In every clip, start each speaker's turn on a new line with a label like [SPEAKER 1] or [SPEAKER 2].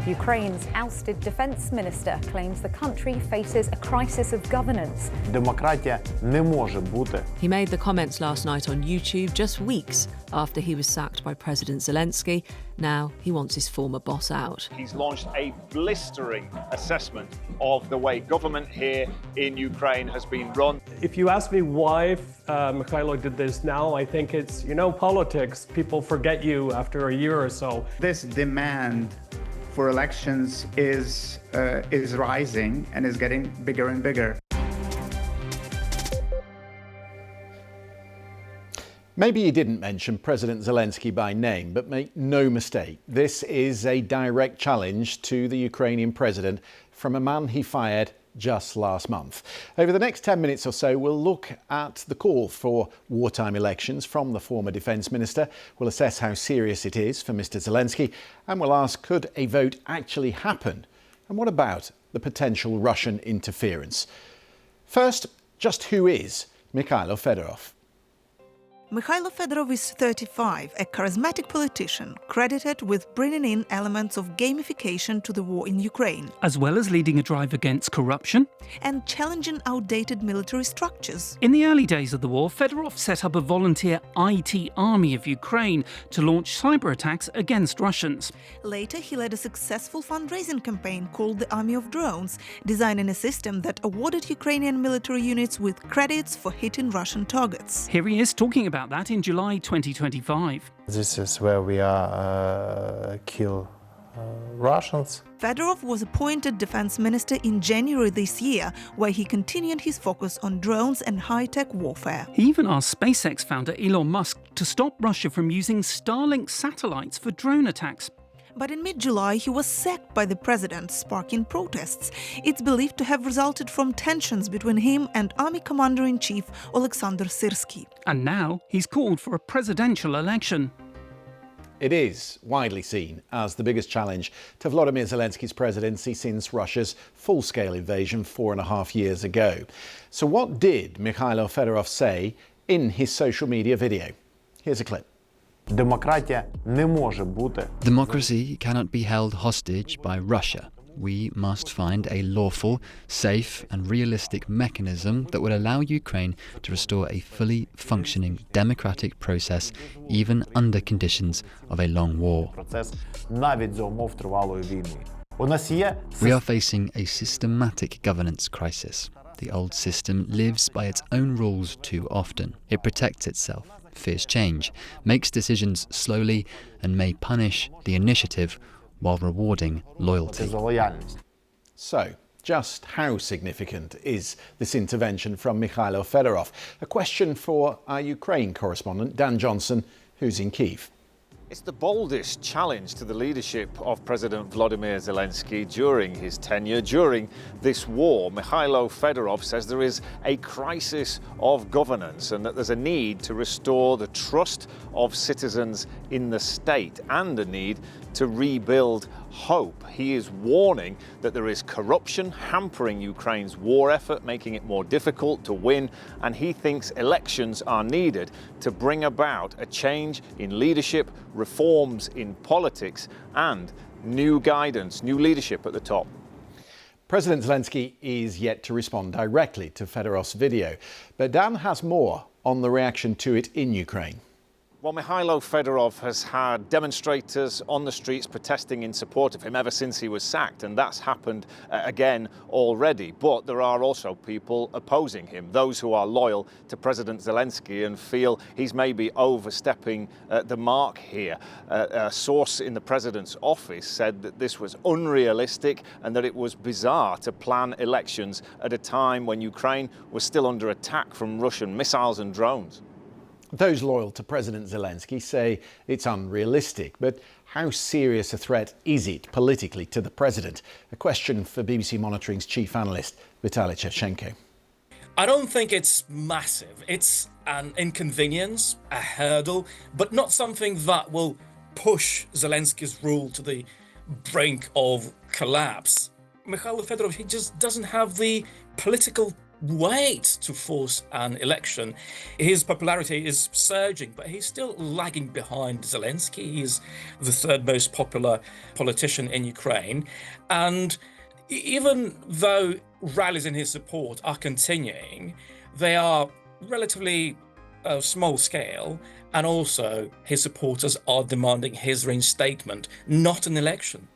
[SPEAKER 1] Ukraine's ousted defense minister claims the country faces a crisis of governance.
[SPEAKER 2] Демократія не може бути.
[SPEAKER 3] He made the comments last night on YouTube just weeks after he was sacked by President Zelensky. Now he wants his former boss out.
[SPEAKER 4] He's launched a blistering assessment of the way government here in Ukraine has been run.
[SPEAKER 5] If you ask me why Mykhailo did this now, I think it's, politics. People forget you after a year or so.
[SPEAKER 6] This demand for elections is rising and is getting bigger and bigger.
[SPEAKER 7] Maybe he didn't mention President Zelensky by name, but make no mistake, this is a direct challenge to the Ukrainian president from a man he fired just last month. Over the next 10 minutes or so, we'll look at the call for wartime elections from the former defence minister. We'll assess how serious it is for Mr Zelensky, and we'll ask, could a vote actually happen? And what about the potential Russian interference? First, just who is Mykhailo Fedorov?
[SPEAKER 8] Mykhailo Fedorov is 35, a charismatic politician, credited with bringing in elements of gamification to the war in Ukraine,
[SPEAKER 9] as well as leading a drive against corruption
[SPEAKER 8] and challenging outdated military structures.
[SPEAKER 9] In the early days of the war, Fedorov set up a volunteer IT army of Ukraine to launch cyber attacks against Russians.
[SPEAKER 8] Later, he led a successful fundraising campaign called the Army of Drones, designing a system that awarded Ukrainian military units with credits for hitting Russian targets.
[SPEAKER 9] Here he is talking about that in July 2025.
[SPEAKER 10] This is where we kill Russians.
[SPEAKER 8] Fedorov was appointed defense minister in January this year, where he continued his focus on drones and high-tech warfare.
[SPEAKER 9] He even asked SpaceX founder Elon Musk to stop Russia from using Starlink satellites for drone attacks.
[SPEAKER 8] But in mid-July, he was sacked by the president, sparking protests. It's believed to have resulted from tensions between him and Army Commander-in-Chief Alexander Syrsky.
[SPEAKER 9] And now he's called for a presidential election.
[SPEAKER 7] It is widely seen as the biggest challenge to Volodymyr Zelensky's presidency since Russia's full-scale invasion 4.5 years ago. So what did Mykhailo Fedorov say in his social media video? Here's a clip.
[SPEAKER 2] Демократія не може бути.
[SPEAKER 11] Democracy cannot be held hostage by Russia. We must find a lawful, safe and realistic mechanism that will allow Ukraine to restore a fully functioning democratic process even under conditions of a long war.
[SPEAKER 2] Процес навіть за умов тривалої війни. У нас є
[SPEAKER 11] We are facing a systematic governance crisis. The old system lives by its own rules too often. It protects itself, fears change, makes decisions slowly and may punish the initiative while rewarding loyalty.
[SPEAKER 7] So, just how significant is this intervention from Mykhailo Fedorov? A question for our Ukraine correspondent, Dan Johnson, who's in Kyiv.
[SPEAKER 4] It's the boldest challenge to the leadership of President Volodymyr Zelensky during his tenure, during this war. Mykhailo Fedorov says there is a crisis of governance and that there's a need to restore the trust of citizens in the state and a need to rebuild hope. He is warning that there is corruption hampering Ukraine's war effort, making it more difficult to win, and he thinks elections are needed to bring about a change in leadership, reforms in politics, and new guidance, new leadership at the top.
[SPEAKER 7] President Zelensky is yet to respond directly to Fedorov's video, but Dan has more on the reaction to it in Ukraine.
[SPEAKER 4] Well, Mykhailo Fedorov has had demonstrators on the streets protesting in support of him ever since he was sacked, and that's happened again already. But there are also people opposing him, those who are loyal to President Zelensky and feel he's maybe overstepping the mark here. A source in the president's office said that this was unrealistic and that it was bizarre to plan elections at a time when Ukraine was still under attack from Russian missiles and drones.
[SPEAKER 7] Those loyal to President Zelensky say it's unrealistic, but how serious a threat is it politically to the president? A question for BBC Monitoring's chief analyst, Vitaly Shevchenko.
[SPEAKER 12] I don't think it's massive. It's an inconvenience, a hurdle, but not something that will push Zelensky's rule to the brink of collapse. Mykhailo Fedorov, he just doesn't have the political wait to force an election. His popularity is surging, but he's still lagging behind Zelensky. He's the third most popular politician in Ukraine. And even though rallies in his support are continuing, they are relatively small scale, and also his supporters are demanding his reinstatement, not an election.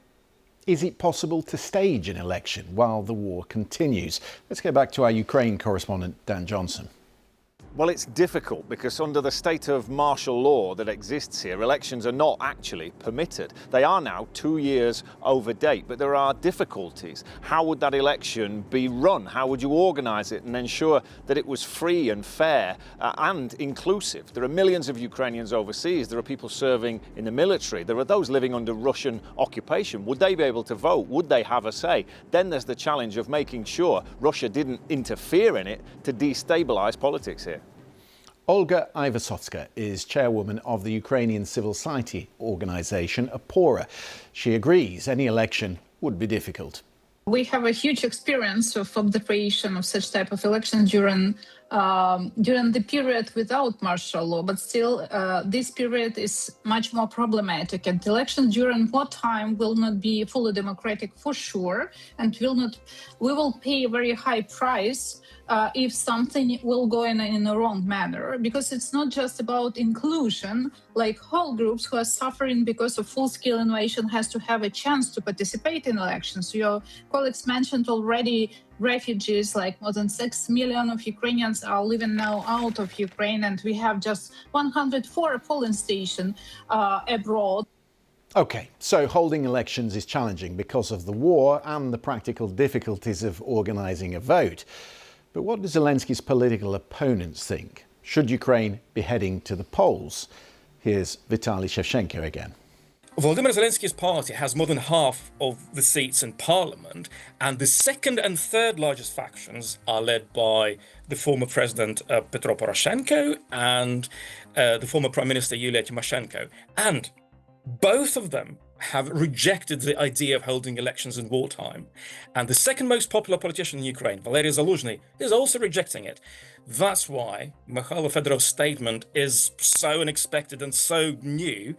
[SPEAKER 7] Is it possible to stage an election while the war continues? Let's go back to our Ukraine correspondent, Dan Johnson.
[SPEAKER 4] Well, it's difficult because under the state of martial law that exists here, elections are not actually permitted. They are now 2 years over date, but there are difficulties. How would that election be run? How would you organise it and ensure that it was free and fair and inclusive? There are millions of Ukrainians overseas. There are people serving in the military. There are those living under Russian occupation. Would they be able to vote? Would they have a say? Then there's the challenge of making sure Russia didn't interfere in it to destabilise politics here.
[SPEAKER 7] Olga Ivasovska is chairwoman of the Ukrainian civil society organisation Opora. She agrees any election would be difficult.
[SPEAKER 13] We have a huge experience of observation of such type of elections during the period without martial law, but still this period is much more problematic, and elections during wartime will not be fully democratic for sure, and we will pay a very high price if something will go in a wrong manner, because it's not just about inclusion, like whole groups who are suffering because of full-scale invasion has to have a chance to participate in elections. Your colleagues mentioned already refugees, like more than 6 million of Ukrainians are living now out of Ukraine, and we have just 104 polling stations abroad.
[SPEAKER 7] OK, so holding elections is challenging because of the war and the practical difficulties of organising a vote. But what do Zelensky's political opponents think? Should Ukraine be heading to the polls? Here's Vitaly Shevchenko again.
[SPEAKER 12] Volodymyr Zelensky's party has more than half of the seats in parliament, and the second and third largest factions are led by the former president Petro Poroshenko and the former prime minister Yulia Tymoshenko. And both of them have rejected the idea of holding elections in wartime. And the second most popular politician in Ukraine, Valery Zaluzhny, is also rejecting it. That's why Mykhailo Fedorov's statement is so unexpected and so new.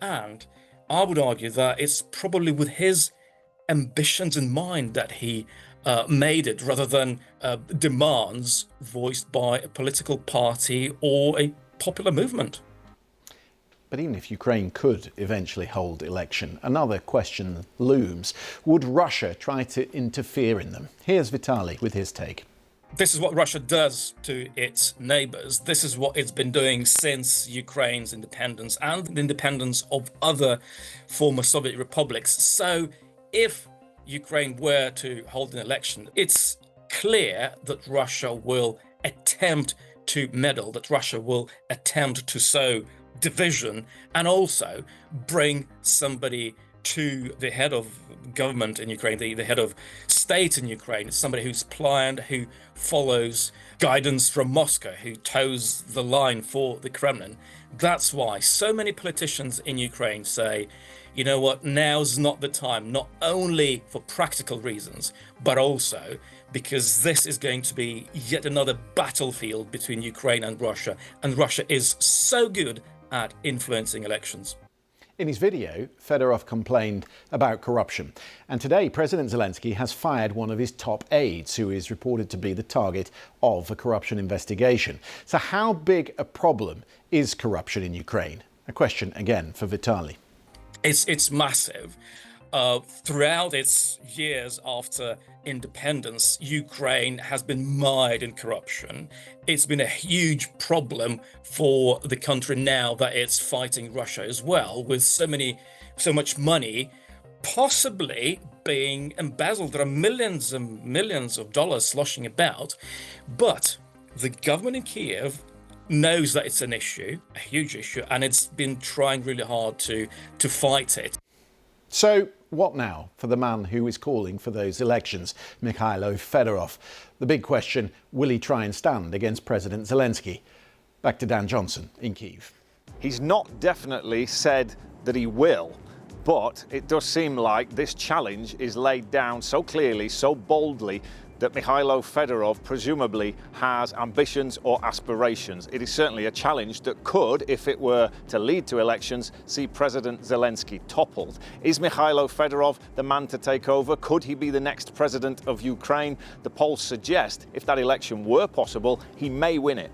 [SPEAKER 12] And I would argue that it's probably with his ambitions in mind that he made it, rather than demands voiced by a political party or a popular movement.
[SPEAKER 7] But even if Ukraine could eventually hold election, another question looms. Would Russia try to interfere in them? Here's Vitaly with his take.
[SPEAKER 12] This is what Russia does to its neighbors. This is what it's been doing since Ukraine's independence and the independence of other former Soviet republics. So if Ukraine were to hold an election, it's clear that Russia will attempt to meddle, that Russia will attempt to sow division and also bring somebody to the head of government in Ukraine, the head of state in Ukraine, somebody who's pliant, who follows guidance from Moscow, who toes the line for the Kremlin. That's why so many politicians in Ukraine say, you know what, now's not the time, not only for practical reasons, but also because this is going to be yet another battlefield between Ukraine and Russia is so good at influencing elections.
[SPEAKER 7] In his video, Fedorov complained about corruption. And today, President Zelensky has fired one of his top aides, who is reported to be the target of a corruption investigation. So how big a problem is corruption in Ukraine? A question again for Vitaly.
[SPEAKER 12] It's massive. Throughout its years after independence, Ukraine has been mired in corruption. It's been a huge problem for the country now that it's fighting Russia as well, with so much money possibly being embezzled. There are millions and millions of dollars sloshing about, but the government in Kiev knows that it's an issue, a huge issue, and it's been trying really hard to fight it.
[SPEAKER 7] So what now for the man who is calling for those elections, Mykhailo Fedorov? The big question, will he try and stand against President Zelensky? Back to Dan Johnson in Kyiv.
[SPEAKER 4] He's not definitely said that he will, but it does seem like this challenge is laid down so clearly, so boldly, that Mykhailo Fedorov presumably has ambitions or aspirations. It is certainly a challenge that could, if it were to lead to elections, see President Zelensky toppled. Is Mykhailo Fedorov the man to take over? Could he be the next president of Ukraine? The polls suggest if that election were possible, he may win it.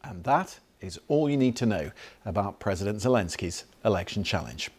[SPEAKER 7] And that is all you need to know about President Zelensky's election challenge.